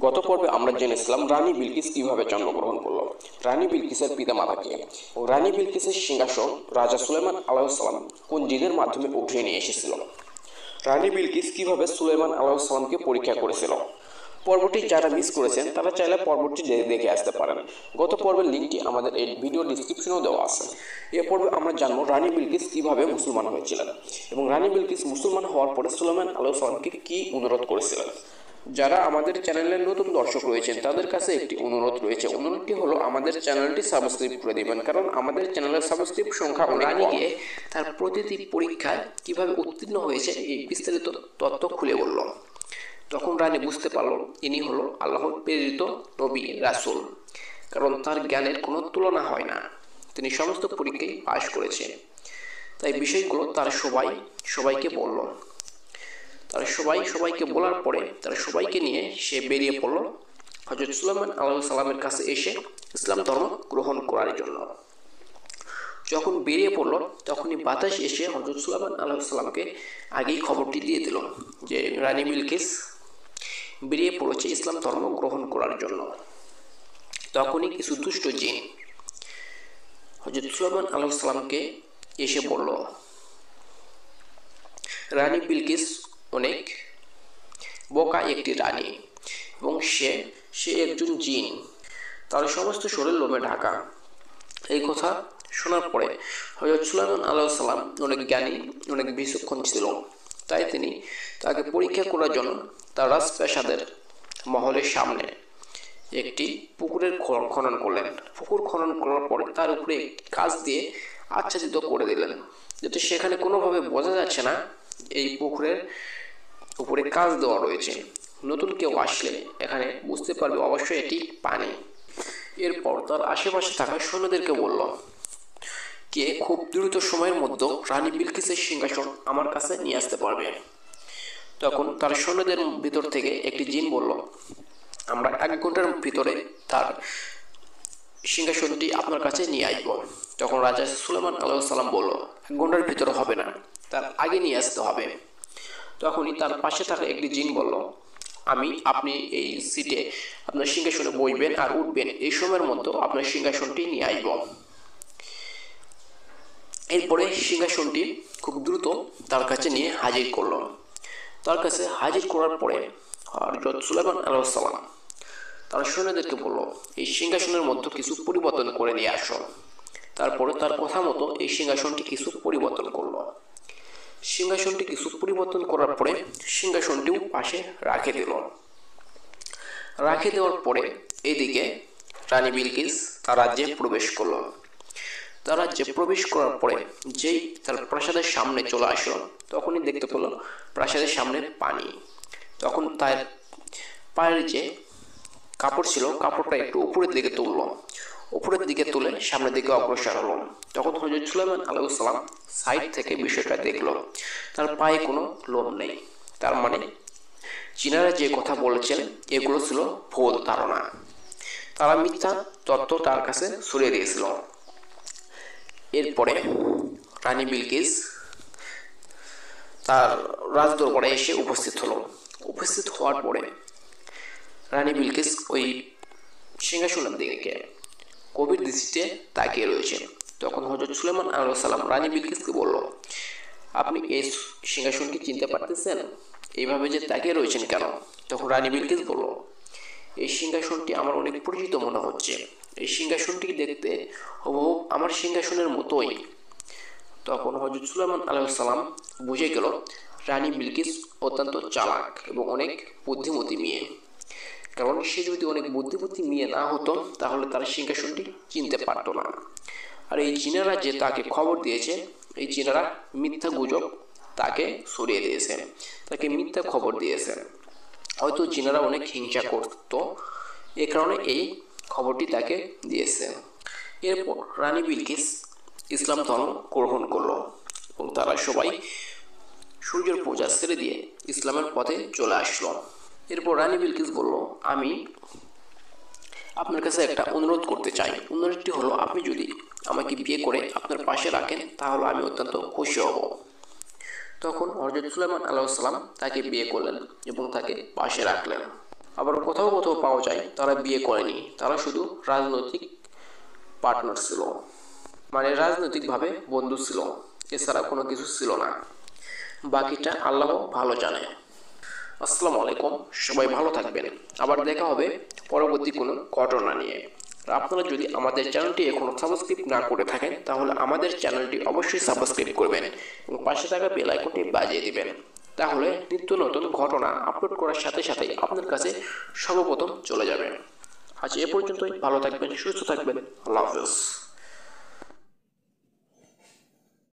গত পর্বে আমরা জেনেছিলাম রানী বিলকিস কিভাবে জন্মগ্রহণ করলো, রানী বিলকিসের পিতামাতা কে, ও রানী বিলকিসের সিংহাসন রাজা সুলেমান আলাইহিসসালাম কোন জিনের মাধ্যমে উঠিয়ে নিয়ে এসেছিল। রানী বিলকিস কিভাবে সুলেমান আলাইহিসসালামকে পরীক্ষা করেছিল। পর্বটি যারা মিস করেছেন তারা চাইলে পর্বটি দেখে আসতে পারেন। গত পর্বের লিঙ্কটি আমাদের এই ভিডিও ডিসক্রিপশনেও দেওয়া আছে। এ পর্বে আমরা জানবো রানী বিলকিস কিভাবে মুসলমান হয়েছিলেন এবং রানী বিলকিস মুসলমান হওয়ার পরে সুলেমান আলাইহিসসালামকে কি অনুরোধ করেছিলেন। যারা আমাদের চ্যানেলের নতুন দর্শক রয়েছেন তাদের কাছে একটি অনুরোধ রয়েছে, অনুরোধটি হলো আমাদের চ্যানেলটি সাবস্ক্রাইব করে দিবেন, কারণ আমাদের চ্যানেলের সাবস্ক্রাইব সংখ্যা অনেক কম। রানীকে তার প্রতিটি পরীক্ষায় কিভাবে উত্তীর্ণ হয়েছে এই বিস্তারিত তথ্য খুলে বলল। তখন রানী বুঝতে পারল ইনি হলো আল্লাহর প্রেরিত নবী রাসূল, কারণ তার জ্ঞানের কোনো তুলনা হয় না, তিনি সমস্ত পরীক্ষায় পাশ করেছে। তাই বিষয়গুলো তার সবাইকে বলল। তারা সবাইকে বলার পরে তারা সবাইকে নিয়ে সে বেরিয়ে পড়ল হযরত সুলাইমান আলাইহিস সালামের কাছে এসে ইসলাম ধর্ম গ্রহণ করার জন্য। যখন বেরিয়ে পড়ল তখনই বাতাস এসে হযরত সুলাইমান আলাইহিস সালামকে আগেই খবরটি দিয়ে দিল যে রানী বিলকিস বেরিয়ে পড়েছে ইসলাম ধর্ম গ্রহণ করার জন্য। তখনই কিছু দুষ্ট জিন হযরত সুলাইমান আলাইহিস সালামকে এসে বলল, রানী বিলকিস অনেক বোকা একটি রানী এবং সে একজন জিন, তার সমস্ত শরীর লোমে ঢাকা। এই কথা শোনার পরে হযরত সুলাইমান আলাইহিস সালাম অনেক জ্ঞানী, অনেক বিচক্ষণ ছিল, তাই তিনি তাকে পরীক্ষা করার জন্য তার রাজপ্রাসাদের মহলের সামনে একটি পুকুরের খনন করলেন। পুকুর খনন করার পরে তার উপরে কাঁচ দিয়ে আচ্ছাদিত করে দিলেন, যাতে সেখানে কোনোভাবে বোঝা যাচ্ছে না এই পুকুরের উপরে কাঁচ দেওয়া রয়েছে। নতুন কেউ আসলে এখানে বুঝতে পারবে অবশ্যই এটি পানি। এরপর তার আশেপাশে থাকা সৈন্যদেরকে বলল, কে খুব দ্রুত সময়ের মধ্যে রানী বিলকিসের সিংহাসন আমার কাছে নিয়ে আসতে পারবে। তখন তার সৈন্যদের ভিতর থেকে একটি জিন বলল, আমরা 1 ঘন্টার ভিতরে তার সিংহাসনটি আপনার কাছে নিয়ে আসব। তখন রাজা সুলাইমান আলাইহিস সালাম বলল, 1 ঘন্টার ভিতরে হবে না, তার আগে নিয়ে আসতে হবে। তখনই তার পাশে থাকা একটি জিন বলল, আপনি এই সিটে আপনার সিংহাসনে বসবেন আর উঠবেন, এই সময়ের মধ্যে আপনার সিংহাসনটি নিয়ে আসব। এরপরে সিংহাসনটি খুব দ্রুত তার কাছে নিয়ে হাজির করল। তার কাছে হাজির করার পরে হযরত সুলাইমান আলাইহিস সালাম তার সৈন্যদেরকে বলল, এই সিংহাসনের মধ্যে কিছু পরিবর্তন করে নিয়ে আসো। তারপরে তার কথা মতো এই সিংহাসনটি কিছু পরিবর্তন করলো। সিংহাসনটি কিছু পরিবর্তন করার পরে সিংহাসনটিও পাশে রাখে দেওয়ার পরে এইদিকে রানী বিলকিস তার রাজ্যে প্রবেশ করলো। তার রাজ্যে প্রবেশ করার পরে যেই তার প্রাসাদের সামনে চলে আসলো, তখনই দেখতে পেল প্রাসাদের সামনে পানি। তখন তার পায়ের যে কাপড় ছিল, কাপড়টা একটু উপরের দিকে তুলে সামনের দিকে অগ্রসর হলো। তখন হযরত সুলাইমান আলাইহিস সালাম সাইড থেকে বিষয়টা দেখলো, তার পায়ে কোনো লোম নেই। তার মানে চীনারা যে কথা বলেছেন এগুলো ছিল ভুল ধারণা, তারা মিথ্যা তথ্য তার কাছে ছড়িয়ে দিয়েছিল। এরপরে রানী বিলকিস তার রাজদরবারে এসে উপস্থিত হওয়ার পরে রানী বিলকিস ওই সিংহাসনের দিকে গভীর দৃষ্টিতে তাকিয়ে রয়েছে। তখন হযরত সুলাইমান আলাইহিস সালাম রানী বিলকিসকে বলল, আপনি এই সিংহাসনকে চিনতে পারতেছেন? এইভাবে যে তাকিয়ে রয়েছেন কেন? তখন রানী বিলকিস বলল, এই সিংহাসনটি আমার অনেক পরিচিত মনে হচ্ছে, এই সিংহাসনটি দেখতে হুবহু আমার সিংহাসনের মতোই। তখন হযরত সুলাইমান আলাইহিস সালাম বুঝে গেল রানী বিলকিস অত্যন্ত চালাক এবং অনেক বুদ্ধিমতী মেয়ে, কারণ সে যদি অনেক বুদ্ধিমতী মেয়ে না হতো তাহলে তার সিংহাসনটি চিনতে পারতো না। আর এই জিনেরা যে তাকে খবর দিয়েছে, এই জিনেরা মিথ্যা গুজব তাকে ছড়িয়ে দিয়েছে, তাকে মিথ্যা খবর দিয়েছে। হয়তো জিনেরা অনেক হিংসা করতো, এ কারণে এই খবরটি তাকে দিয়েছে। এরপর রানী বিলকিস ইসলাম ধর্ম গ্রহণ করলো এবং তারা সবাই সূর্যের পূজা ছেড়ে দিয়ে ইসলামের পথে চলে আসলো। এরপর রানী বিলকিস বলল, আমি আপনার কাছে একটা অনুরোধ করতে চাই। অনুরোধটি হলো, আপনি যদি আমাকে বিয়ে করে আপনার পাশে রাখেন তাহলে আমি অত্যন্ত খুশি হব। তখন হযরত সুলাইমান আলাইহিস সালাম তাকে বিয়ে করলেন এবং তাকে পাশে রাখলেন। আবার কোথাও কোথাও পাওয়া যায় তারা বিয়ে করেনি, তারা শুধু রাজনৈতিক পার্টনার ছিল, মানে রাজনৈতিকভাবে বন্ধু ছিল, এছাড়া কোনো কিছু ছিল না। বাকিটা আল্লাহ ভালো জানে। আসসালামু আলাইকুম, সবাই ভালো থাকবেন। আবার দেখা হবে পরবর্তী কোনো ঘটনা নিয়ে। আর আপনারা যদি আমাদের চ্যানেলটি এখনো সাবস্ক্রাইব না করে থাকেন তাহলে আমাদের চ্যানেলটি অবশ্যই সাবস্ক্রাইব করবেন এবং পাশে থাকা বেল আইকনটি বাজিয়ে দিবেন। তাহলে নিত্য নতুন ঘটনা আপলোড করার সাথে সাথে আপনার কাছে সর্বপ্রথম চলে যাবে। আজ এ পর্যন্তই, ভালো থাকবেন, সুস্থ থাকবেন, আল্লাহ হাফেজ।